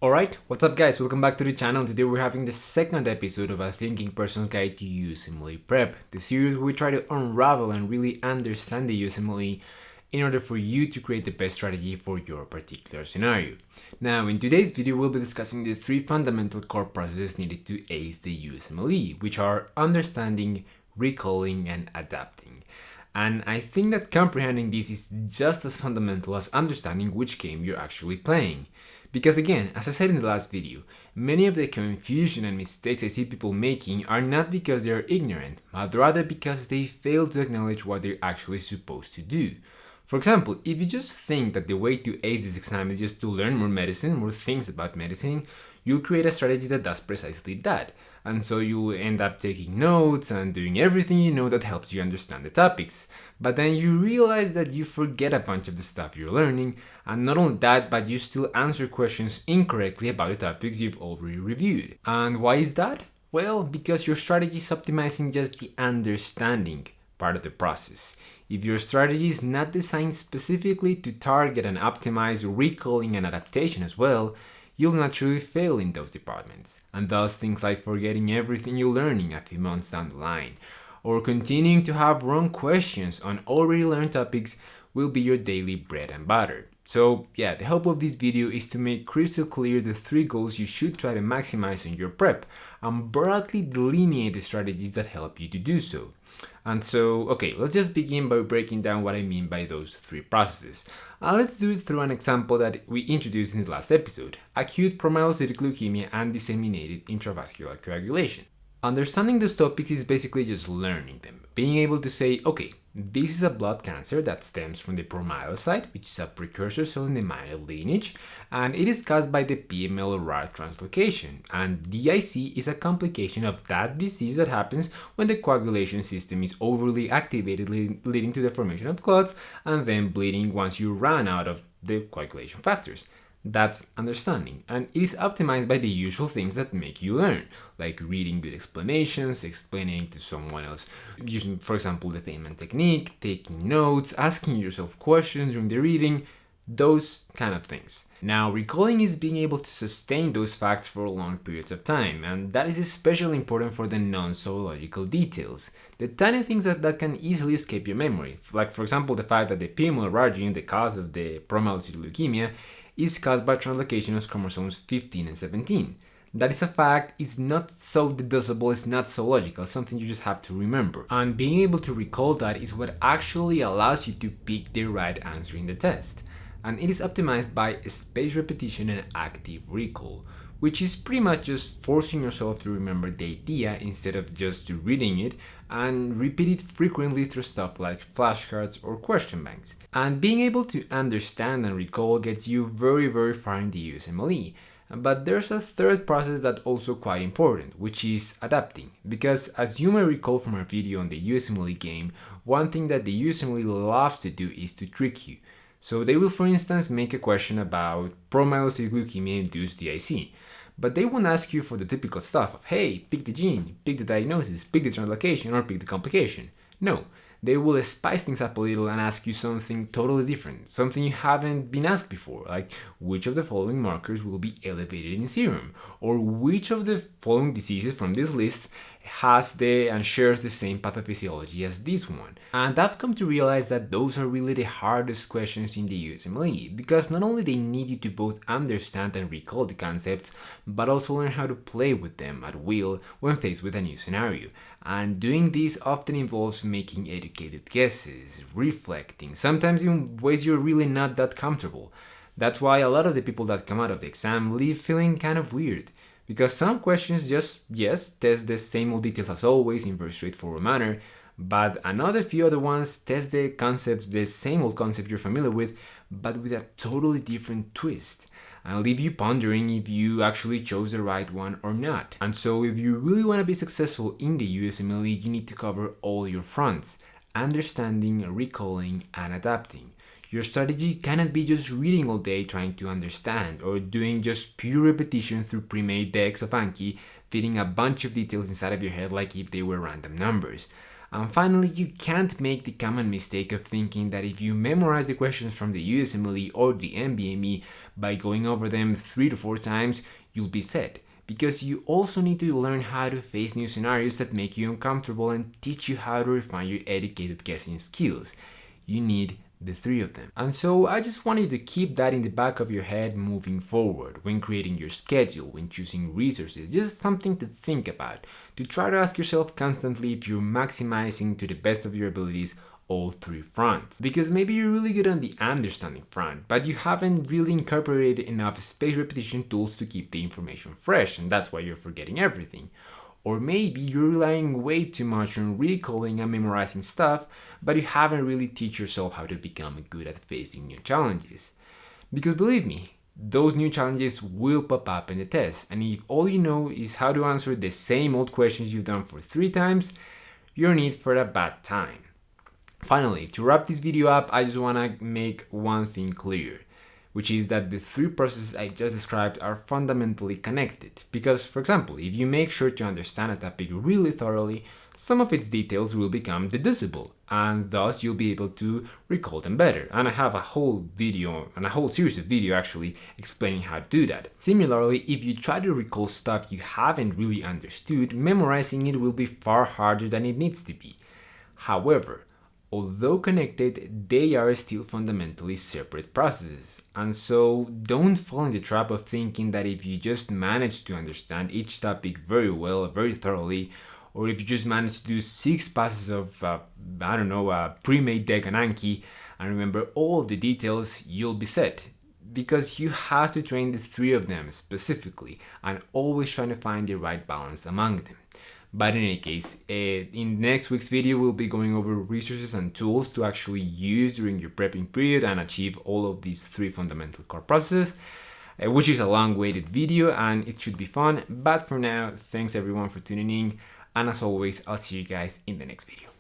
Alright, what's up guys? Welcome back to the channel. Today we're having the second episode of a Thinking Person's Guide to USMLE Prep, the series where we try to unravel and really understand the USMLE in order for you to create the best strategy for your particular scenario. Now, in today's video, we'll be discussing the three fundamental core processes needed to ace the USMLE, which are understanding, recalling, and adapting. And I think that comprehending this is just as fundamental as understanding which game you're actually playing. Because again, as I said in the last video, many of the confusion and mistakes I see people making are not because they are ignorant, but rather because they fail to acknowledge what they're actually supposed to do. For example, if you just think that the way to ace this exam is just to learn more medicine, more things about medicine, you'll create a strategy that does precisely that. And so you'll end up taking notes and doing everything you know that helps you understand the topics. But then you realize that you forget a bunch of the stuff you're learning, and not only that, but you still answer questions incorrectly about the topics you've already reviewed. And why is that? Well, because your strategy is optimizing just the understanding part of the process. If your strategy is not designed specifically to target and optimize recalling and adaptation as well, you'll naturally fail in those departments, and thus things like forgetting everything you're learning a few months down the line, or continuing to have wrong questions on already learned topics will be your daily bread and butter. So yeah, the hope of this video is to make crystal clear the three goals you should try to maximize in your prep, and broadly delineate the strategies that help you to do so. And so, okay, let's just begin by breaking down what I mean by those three processes. Let's do it through an example that we introduced in the last episode: acute promyelocytic leukemia and disseminated intravascular coagulation. Understanding those topics is basically just learning them, being able to say, okay, this is a blood cancer that stems from the promyelocyte, which is a precursor cell in the myeloid lineage, and it is caused by the PML-RAR translocation, and DIC is a complication of that disease that happens when the coagulation system is overly activated, leading to the formation of clots and then bleeding once you run out of the coagulation factors. That's understanding, and it is optimized by the usual things that make you learn, like reading good explanations, explaining to someone else, using, for example, the Feynman technique, taking notes, asking yourself questions during the reading, those kind of things. Now, recalling is being able to sustain those facts for long periods of time, and that is especially important for the non-zoological details, the tiny things that can easily escape your memory, like for example the fact that the PML-RAR gene, the cause of the promyelocytic leukemia, is caused by translocation of chromosomes 15 and 17. That is a fact, it's not so deducible, it's not so logical, it's something you just have to remember. And being able to recall that is what actually allows you to pick the right answer in the test. And it is optimized by spaced repetition and active recall, which is pretty much just forcing yourself to remember the idea instead of just reading it, and repeat it frequently through stuff like flashcards or question banks. And being able to understand and recall gets you very far in the USMLE. But there's a third process that's also quite important, which is adapting. Because as you may recall from our video on the USMLE game, one thing that the USMLE loves to do is to trick you. So they will, for instance, make a question about promyelocytic leukemia-induced DIC, but they won't ask you for the typical stuff of, hey, pick the gene, pick the diagnosis, pick the translocation, or pick the complication. No, they will spice things up a little and ask you something totally different, something you haven't been asked before, like which of the following markers will be elevated in serum, or which of the following diseases from this list has and shares the same pathophysiology as this one. And I've come to realize that those are really the hardest questions in the USMLE, because not only they need you to both understand and recall the concepts, but also learn how to play with them at will when faced with a new scenario. And doing this often involves making educated guesses, reflecting, sometimes in ways you're really not that comfortable. That's why a lot of the people that come out of the exam leave feeling kind of weird. Because some questions just, yes, test the same old details as always in very straightforward manner, but another few other ones test the concepts, the same old concept you're familiar with, but with a totally different twist, and leave you pondering if you actually chose the right one or not. And so if you really want to be successful in the USMLE, you need to cover all your fronts: understanding, recalling, and adapting. Your strategy cannot be just reading all day trying to understand, or doing just pure repetition through pre-made decks of Anki, fitting a bunch of details inside of your head like if they were random numbers. And finally, you can't make the common mistake of thinking that if you memorize the questions from the USMLE or the NBME by going over them 3 to 4 times, you'll be set. Because you also need to learn how to face new scenarios that make you uncomfortable and teach you how to refine your educated guessing skills. You need the 3 of them. And so I just want you to keep that in the back of your head moving forward when creating your schedule, when choosing resources, just something to think about, to try to ask yourself constantly if you're maximizing to the best of your abilities all 3 fronts. Because maybe you're really good on the understanding front, but you haven't really incorporated enough spaced repetition tools to keep the information fresh, and that's why you're forgetting everything. Or maybe you're relying way too much on recalling and memorizing stuff, but you haven't really teach yourself how to become good at facing new challenges. Because believe me, those new challenges will pop up in the test, and if all you know is how to answer the same old questions you've done for 3 times, you're in it for a bad time. Finally, to wrap this video up, I just want to make one thing clear, which is that the 3 processes I just described are fundamentally connected. Because, for example, if you make sure to understand a topic really thoroughly, some of its details will become deducible, and thus you'll be able to recall them better. And I have a whole video, and a whole series of video actually, explaining how to do that. Similarly, if you try to recall stuff you haven't really understood, memorizing it will be far harder than it needs to be. However, although connected, they are still fundamentally separate processes. And so don't fall in the trap of thinking that if you just manage to understand each topic very well, very thoroughly, or if you just manage to do 6 passes of, a pre-made deck on Anki and remember all of the details, you'll be set. Because you have to train the 3 of them specifically and always trying to find the right balance among them. But in any case, in next week's video, we'll be going over resources and tools to actually use during your prepping period and achieve all of these 3 fundamental core processes, which is a long-awaited video and it should be fun. But for now, thanks everyone for tuning in. And as always, I'll see you guys in the next video.